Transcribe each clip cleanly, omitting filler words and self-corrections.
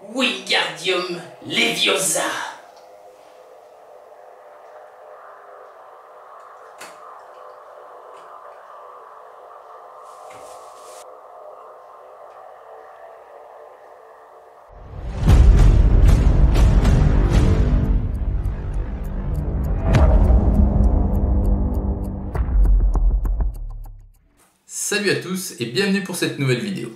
Wingardium Leviosa. Salut à tous et bienvenue pour cette nouvelle vidéo.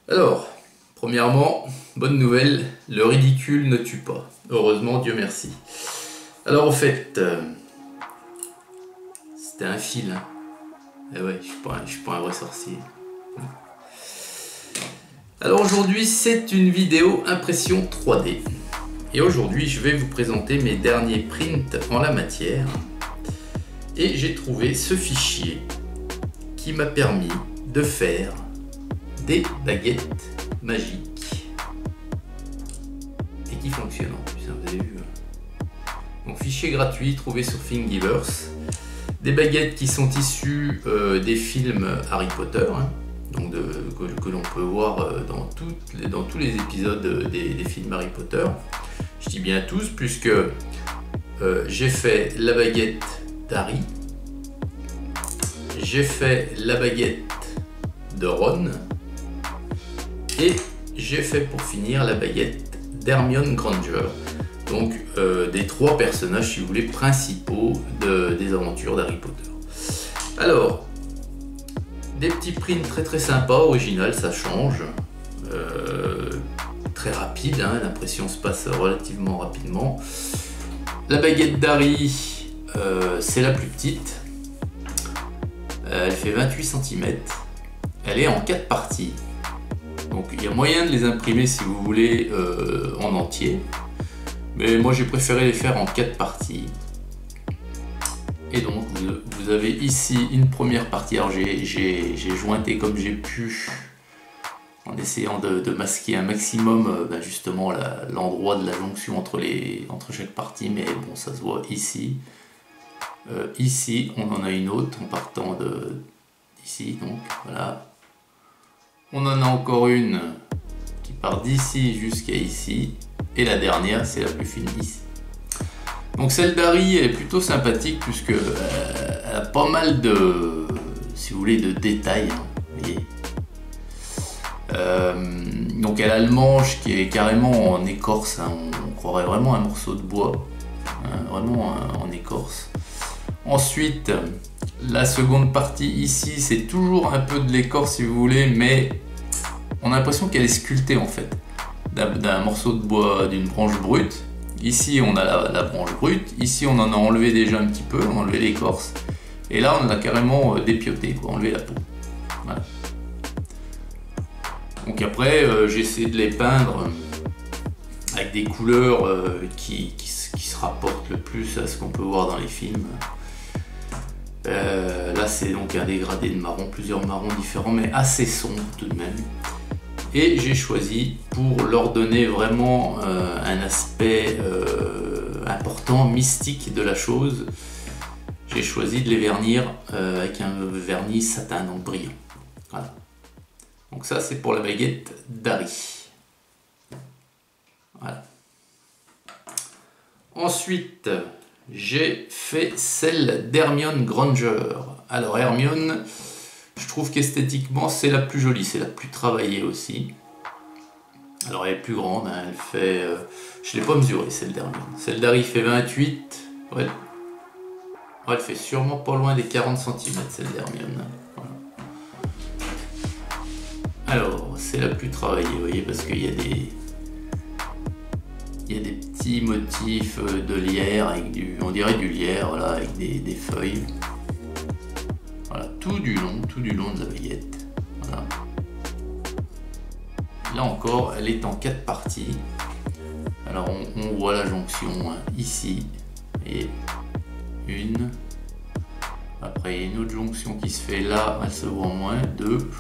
Alors, premièrement, bonne nouvelle, le ridicule ne tue pas. Heureusement, Dieu merci. Alors au fait, c'était un fil. Hein. Eh ouais, je suis pas un vrai sorcier. Alors aujourd'hui, c'est une vidéo impression 3D. Et aujourd'hui, je vais vous présenter mes derniers prints en la matière. Et j'ai trouvé ce fichier qui m'a permis de faire des baguettes magiques et qui fonctionnent en plus, hein, vous avez vu. Donc fichier gratuit trouvé sur Thingiverse, des baguettes qui sont issues des films Harry Potter, hein, donc que l'on peut voir dans tous les épisodes des films Harry Potter. Je dis bien tous puisque j'ai fait la baguette d'Harry. J'ai fait la baguette de Ron et j'ai fait pour finir la baguette d'Hermione Granger, donc des trois personnages si vous voulez principaux des aventures d'Harry Potter. Alors, des petits prints très sympas, original, ça change, très rapide, hein, l'impression se passe relativement rapidement. La baguette d'Harry, c'est la plus petite. Elle fait 28 cm, elle est en 4 parties, donc il y a moyen de les imprimer si vous voulez en entier, mais moi j'ai préféré les faire en 4 parties. Et donc vous avez ici une première partie, alors j'ai jointé comme j'ai pu en essayant de masquer un maximum justement l'endroit de la jonction entre chaque partie, mais bon ça se voit ici. Ici on en a une autre en partant d'ici, donc voilà. On en a encore une qui part d'ici jusqu'à ici, et la dernière c'est la plus fine ici. Donc celle d'Harry est plutôt sympathique puisque elle a pas mal de, si vous voulez, de détails, hein, vous voyez. Donc elle a le manche qui est carrément en écorce, hein, on croirait vraiment un morceau de bois, hein, vraiment en écorce. Ensuite, la seconde partie ici, c'est toujours un peu de l'écorce si vous voulez, mais on a l'impression qu'elle est sculptée en fait, d'un morceau de bois, d'une branche brute. Ici, on a la branche brute, ici on en a enlevé déjà un petit peu, on a enlevé l'écorce, et là on a carrément dépioté, quoi, enlevé la peau. Voilà. Donc après, j'ai essayé de les peindre avec des couleurs qui se rapportent le plus à ce qu'on peut voir dans les films. Là c'est donc un dégradé de marron, plusieurs marrons différents mais assez sombres tout de même, et j'ai choisi pour leur donner vraiment un aspect important, mystique de la chose, j'ai choisi de les vernir avec un vernis satin, donc brillant. Voilà. Donc ça c'est pour la baguette d'Harry. Voilà. Ensuite j'ai fait celle d'Hermione Granger. Alors Hermione, je trouve qu'esthétiquement c'est la plus jolie, c'est la plus travaillée aussi. Alors elle est plus grande, hein, elle fait... je ne l'ai pas mesurée celle d'Hermione. Celle d'Harry fait 28. Ouais. Elle fait sûrement pas loin des 40 cm celle d'Hermione. Voilà. Alors c'est la plus travaillée, vous voyez, parce qu'il y a des... Il y a des petits motifs de lierre, avec on dirait du lierre, voilà, avec des feuilles. Voilà, tout du long de la baguette. Voilà. Là encore, elle est en 4 parties. Alors on voit la jonction, hein, ici, et une. Après, il y a une autre jonction qui se fait là, elle se voit moins. 2,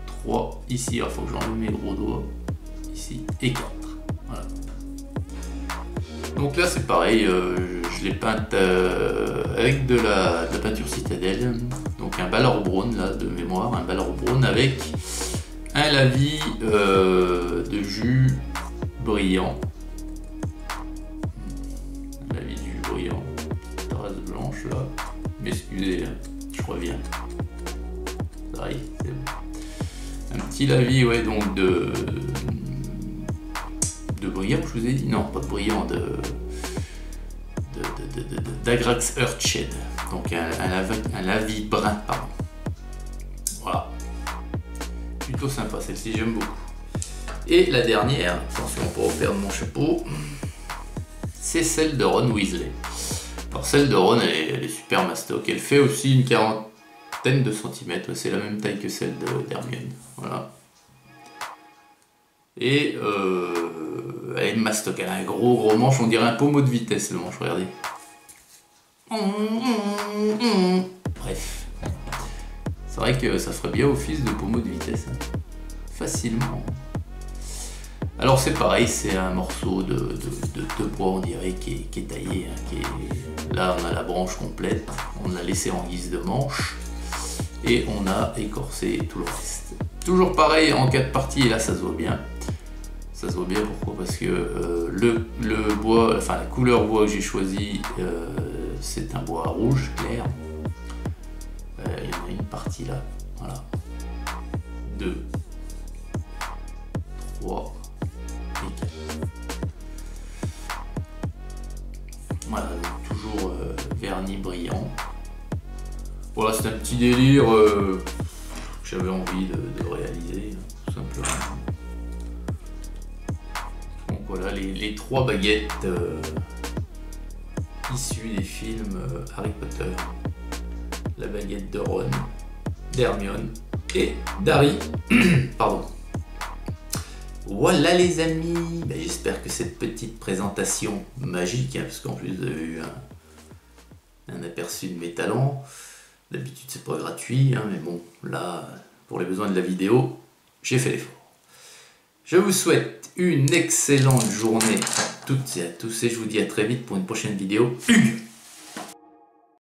3, ici, il faut que j'enlève mes gros doigts. Ici, et 4. Voilà. Donc là c'est pareil, je l'ai peinte avec de la peinture citadelle, donc un Balor Brown là de mémoire, un Balor Brown avec un un lavis de jus brillant. Un lavis de jus brillant. Trace blanche là. M'excusez, je reviens. Ça arrive, c'est bon. Un petit lavis, ouais, donc de brillant, je vous ai dit. Non, pas de brillant, d'Agrax Earthshade. Donc un lavis brun, pardon. Voilà. Plutôt sympa, celle-ci j'aime beaucoup. Et la dernière, attention pour pas perdre mon chapeau, c'est celle de Ron Weasley. Alors celle de Ron, elle est super mastoc. Elle fait aussi une quarantaine de centimètres. C'est la même taille que celle d'Hermione. Voilà. Et elle est mastoc. Elle a un gros manche. On dirait un pommeau de vitesse le manche. Regardez. Bref. C'est vrai que ça ferait bien office de pommeau de vitesse. Hein. Facilement. Alors c'est pareil, c'est un morceau de bois, on dirait, qui est taillé. Hein, là on a la branche complète, on l'a laissé en guise de manche et on a écorcé tout le reste. Toujours pareil en 4 parties, et là ça se voit bien. Ça se voit bien, pourquoi? Parce que le bois, enfin la couleur bois que j'ai choisi, c'est un bois rouge clair. Il y en a une partie là, voilà. 2, 3 et 4. Voilà, donc toujours vernis brillant. Voilà, c'est un petit délire que j'avais envie de réaliser, tout simplement. Donc voilà, les 3 baguettes issues des films Harry Potter. La baguette de Ron, d'Hermione et d'Harry. Pardon. Voilà les amis, ben, j'espère que cette petite présentation magique, hein, parce qu'en plus vous avez eu un aperçu de mes talents. D'habitude c'est pas gratuit, hein, mais bon, là, pour les besoins de la vidéo, j'ai fait l'effort. Je vous souhaite une excellente journée à toutes et à tous, et je vous dis à très vite pour une prochaine vidéo. Hugues